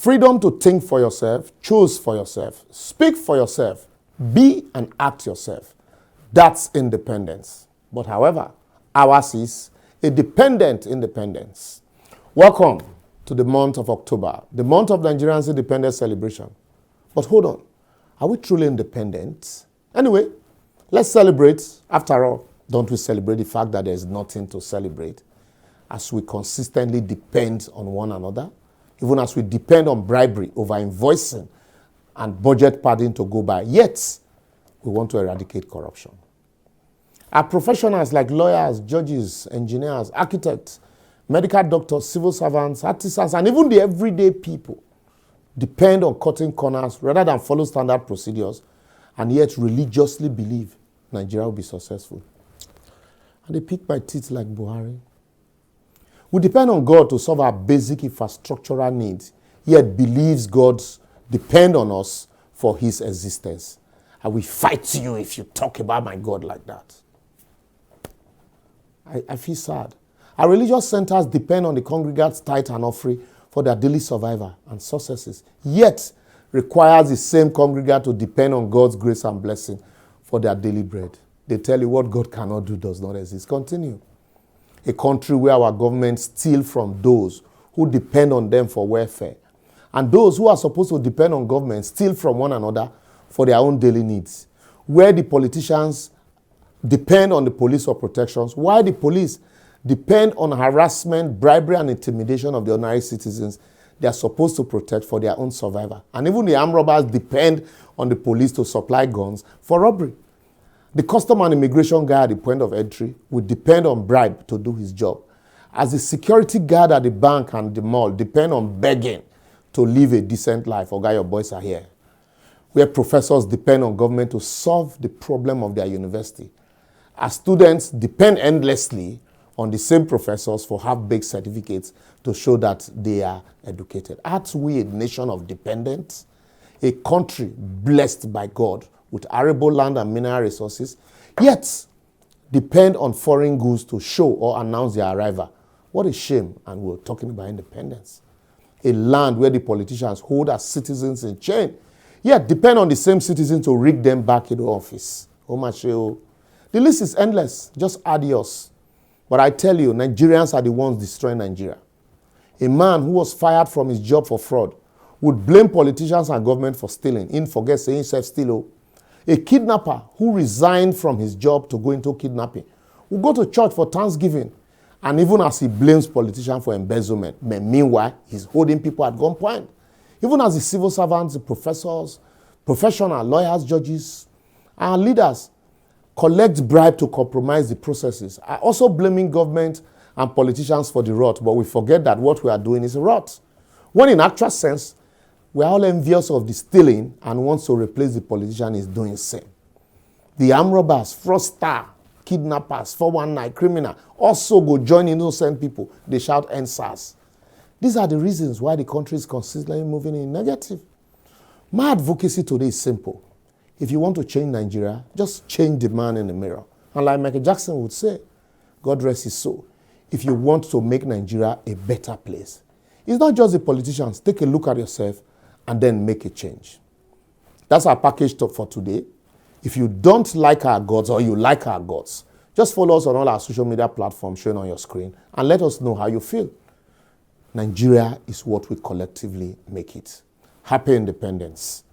Freedom to think for yourself, choose for yourself, speak for yourself, be and act yourself. That's independence. But however, ours is a dependent independence. Welcome to the month of October, the month of Nigerians' independence celebration. But hold on, are we truly independent? Anyway, let's celebrate. After all, don't we celebrate the fact that there's nothing to celebrate as we consistently depend on one another, even as we depend on bribery over invoicing and budget padding to go by, yet we want to eradicate corruption. Our professionals like lawyers, judges, engineers, architects, medical doctors, civil servants, artisans, and even the everyday people depend on cutting corners rather than follow standard procedures and yet religiously believe Nigeria will be successful. And they pick my teeth like Buhari. We depend on God to solve our basic infrastructural needs, yet believes God depend on us for his existence. I will fight you if you talk about my God like that. I feel sad. Our religious centers depend on the congregates' tithe and offering for their daily survival and successes, yet requires the same congregate to depend on God's grace and blessing for their daily bread. They tell you what God cannot do does not exist. Continue. A country where our government steal from those who depend on them for welfare, and those who are supposed to depend on government steal from one another for their own daily needs, where the politicians depend on the police for protections, while the police depend on harassment, bribery, and intimidation of the ordinary citizens they are supposed to protect for their own survival. And even the armed robbers depend on the police to supply guns for robbery. The custom and immigration guard at the point of entry will depend on bribe to do his job, as the security guard at the bank and the mall depend on begging to live a decent life. Oga, your boys are here. Where professors depend on government to solve the problem of their university, as students depend endlessly on the same professors for half-baked certificates to show that they are educated. Aren't we a nation of dependents? A country blessed by God with arable land and mineral resources, yet depend on foreign goods to show or announce their arrival. What a shame, and we're talking about independence. A land where the politicians hold our citizens in chain, yet depend on the same citizens to rig them back into office. Oh my sheo. The list is endless, just add yours. But I tell you, Nigerians are the ones destroying Nigeria. A man who was fired from his job for fraud would blame politicians and government for stealing. He forget saying himself steal. A kidnapper who resigned from his job to go into kidnapping will go to church for Thanksgiving, and even as he blames politicians for embezzlement, meanwhile, he's holding people at gunpoint. Even as the civil servants, the professors, professional lawyers, judges, and leaders collect bribe to compromise the processes, are also blaming government and politicians for the rot, but we forget that what we are doing is a rot. When in actual sense, we are all envious of the stealing and wants to replace the politician is doing the same. The armed robbers, fraudster, kidnappers, 419, criminal, also go join innocent people. They shout NSAS. These are the reasons why the country is consistently moving in negative. My advocacy today is simple. If you want to change Nigeria, just change the man in the mirror. And like Michael Jackson would say, God rest his soul, if you want to make Nigeria a better place, it's not just the politicians. Take a look at yourself and then make a change. That's our package for today. If you don't like our gods or you like our gods, just follow us on all our social media platforms showing on your screen and let us know how you feel. Nigeria is what we collectively make it. Happy independence.